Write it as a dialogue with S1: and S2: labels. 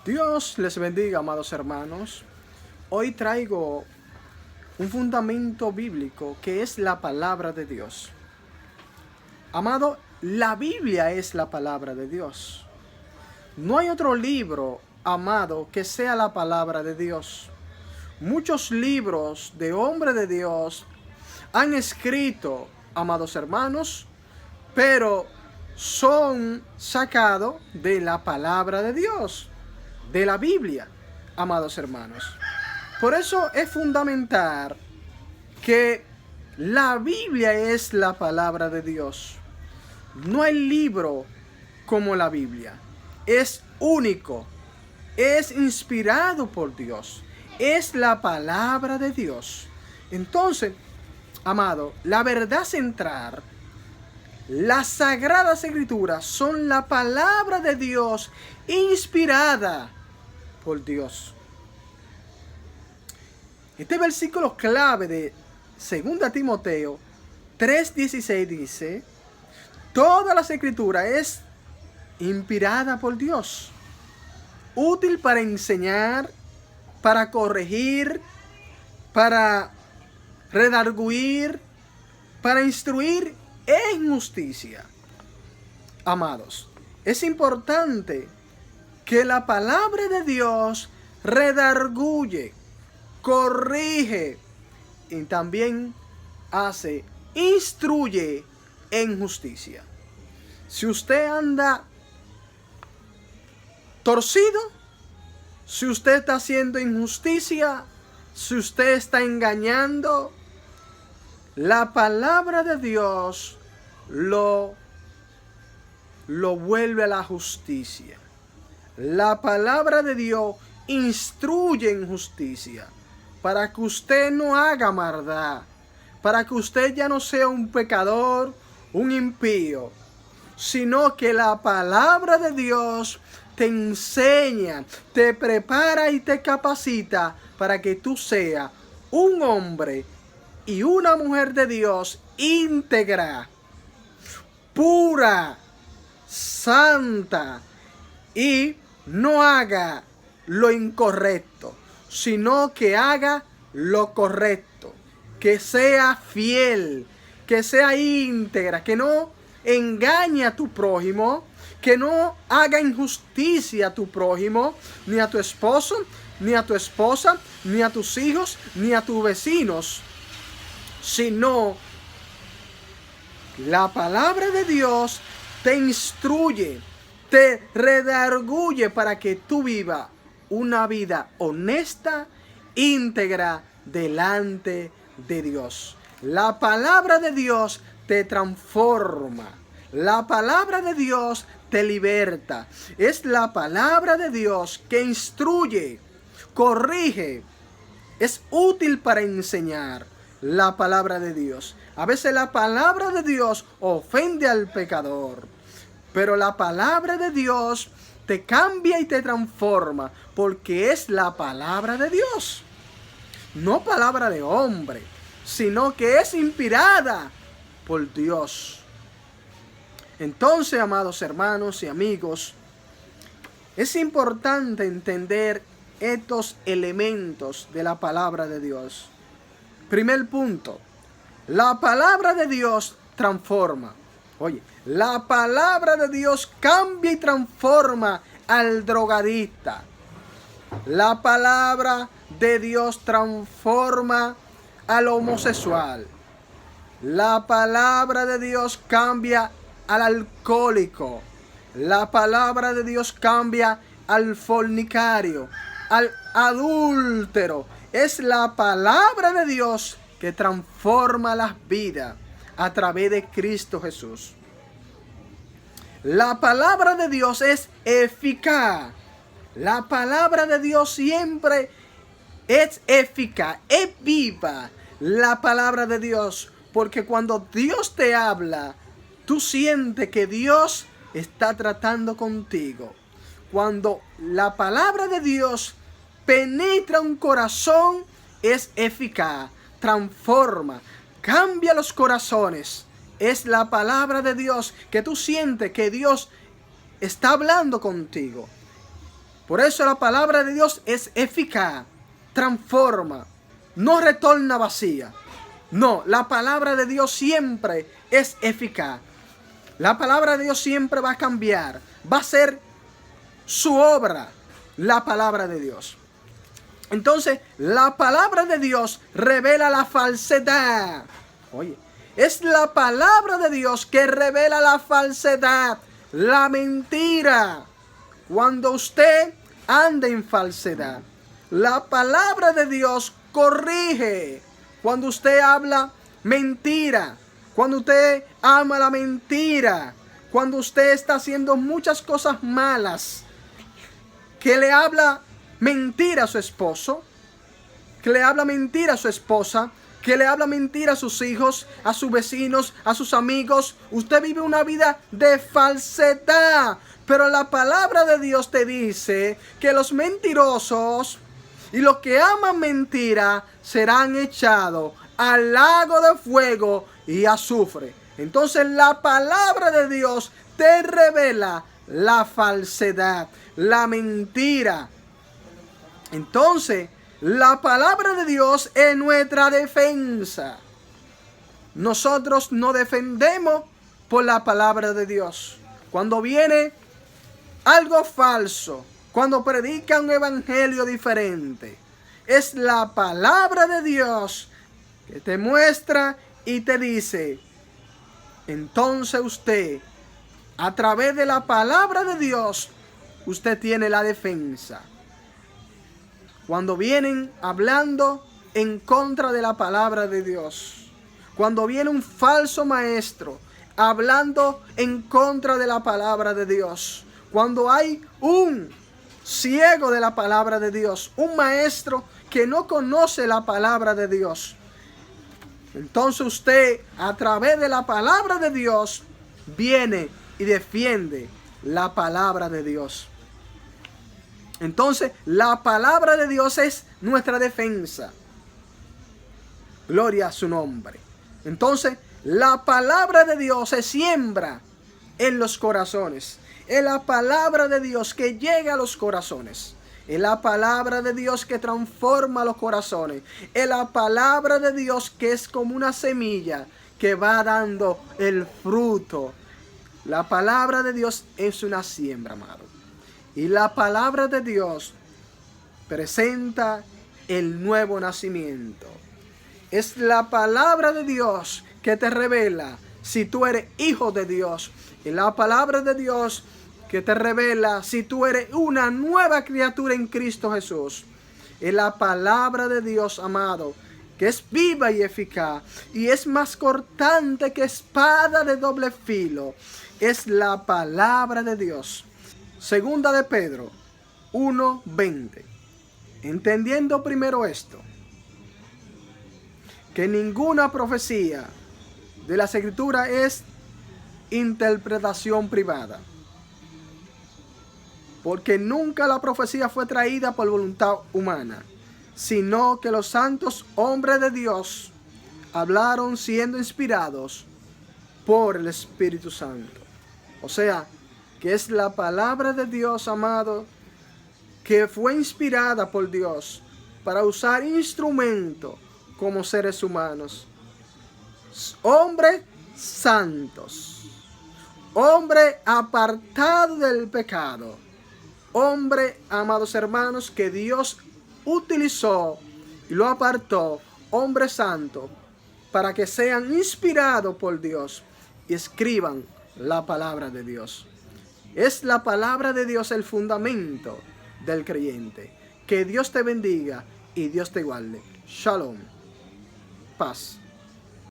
S1: Dios les bendiga, amados hermanos. Hoy traigo un fundamento bíblico que es la palabra de Dios. Amado, la Biblia es la palabra de Dios. No hay otro libro, amado, que sea la palabra de Dios. Muchos libros de hombres de Dios han escrito, amados hermanos, pero son sacados de la palabra de Dios, de la Biblia, amados hermanos. Por eso es fundamental que la Biblia es la palabra de Dios. No hay libro como la Biblia. Es único, es inspirado por Dios, es la palabra de Dios. Entonces, amado, la verdad central, las sagradas escrituras son la palabra de Dios inspirada por Dios. Este versículo clave de 2 Timoteo 3:16 dice: toda la escritura es inspirada por Dios, útil para enseñar, para corregir, para redarguir, para instruir en justicia. Amados, es importante que la palabra de Dios redarguye, corrige y también instruye en justicia. Si usted anda torcido, si usted está haciendo injusticia, si usted está engañando, la palabra de Dios lo vuelve a la justicia. La palabra de Dios instruye en justicia para que usted no haga maldad, para que usted ya no sea un pecador, un impío, sino que la palabra de Dios te enseña, te prepara y te capacita para que tú seas un hombre y una mujer de Dios íntegra, pura, santa, y no haga lo incorrecto, sino que haga lo correcto, que sea fiel, que sea íntegra, que no engañe a tu prójimo, que no haga injusticia a tu prójimo, ni a tu esposo, ni a tu esposa, ni a tus hijos, ni a tus vecinos, sino la palabra de Dios te instruye, te redarguye para que tú vivas una vida honesta, íntegra delante de Dios. La palabra de Dios te transforma. La palabra de Dios te liberta. Es la palabra de Dios que instruye, corrige. Es útil para enseñar. La palabra de Dios. A veces la palabra de Dios ofende al pecador, pero la palabra de Dios te cambia y te transforma, porque es la palabra de Dios. No palabra de hombre, sino que es inspirada por Dios. Entonces, amados hermanos y amigos, es importante entender estos elementos de la palabra de Dios. Primer punto, la palabra de Dios transforma. Oye, la palabra de Dios cambia y transforma al drogadicta. La palabra de Dios transforma al homosexual. La palabra de Dios cambia al alcohólico. La palabra de Dios cambia al fornicario, al adúltero. Es la palabra de Dios que transforma las vidas a través de Cristo Jesús. La palabra de Dios es eficaz. La palabra de Dios siempre es eficaz, es viva. La palabra de Dios, porque cuando Dios te habla, tú sientes que Dios está tratando contigo. Cuando la palabra de Dios penetra un corazón, es eficaz, transforma, cambia los corazones. Es la palabra de Dios que tú sientes que Dios está hablando contigo. Por eso la palabra de Dios es eficaz, transforma, no retorna vacía. No, la palabra de Dios siempre es eficaz. La palabra de Dios siempre va a cambiar, va a ser su obra, la palabra de Dios. Entonces, la palabra de Dios revela la falsedad. Oye, es la palabra de Dios que revela la falsedad, la mentira. Cuando usted anda en falsedad, la palabra de Dios corrige. Cuando usted habla mentira, cuando usted ama la mentira, cuando usted está haciendo muchas cosas malas, que le habla mentira a su esposo, que le habla mentira a su esposa, que le habla mentira a sus hijos, a sus vecinos, a sus amigos. Usted vive una vida de falsedad. Pero la palabra de Dios te dice que los mentirosos y los que aman mentira serán echados al lago de fuego y azufre. Entonces la palabra de Dios te revela la falsedad, la mentira. Entonces, la palabra de Dios es nuestra defensa. Nosotros nos defendemos por la palabra de Dios. Cuando viene algo falso, cuando predica un evangelio diferente, es la palabra de Dios que te muestra y te dice, entonces usted, a través de la palabra de Dios, usted tiene la defensa. Cuando vienen hablando en contra de la palabra de Dios, cuando viene un falso maestro hablando en contra de la palabra de Dios, cuando hay un ciego de la palabra de Dios, un maestro que no conoce la palabra de Dios, entonces usted, a través de la palabra de Dios, viene y defiende la palabra de Dios. Entonces, la palabra de Dios es nuestra defensa. Gloria a su nombre. Entonces, la palabra de Dios se siembra en los corazones. Es la palabra de Dios que llega a los corazones. Es la palabra de Dios que transforma los corazones. Es la palabra de Dios que es como una semilla que va dando el fruto. La palabra de Dios es una siembra, amado. Y la palabra de Dios presenta el nuevo nacimiento. Es la palabra de Dios que te revela si tú eres hijo de Dios. Y la palabra de Dios que te revela si tú eres una nueva criatura en Cristo Jesús. Es la palabra de Dios, amado, que es viva y eficaz. Y es más cortante que espada de doble filo. Es la palabra de Dios. Segunda de Pedro 1:20. Entendiendo primero esto, que ninguna profecía de las Escrituras es interpretación privada, porque nunca la profecía fue traída por voluntad humana, sino que los santos hombres de Dios hablaron siendo inspirados por el Espíritu Santo. O sea, que es la palabra de Dios, amado, que fue inspirada por Dios para usar instrumento como seres humanos. Hombres santos, hombre apartado del pecado, hombre, amados hermanos, que Dios utilizó y lo apartó, hombre santo, para que sean inspirados por Dios y escriban la palabra de Dios. Es la palabra de Dios el fundamento del creyente. Que Dios te bendiga y Dios te guarde. Shalom. Paz.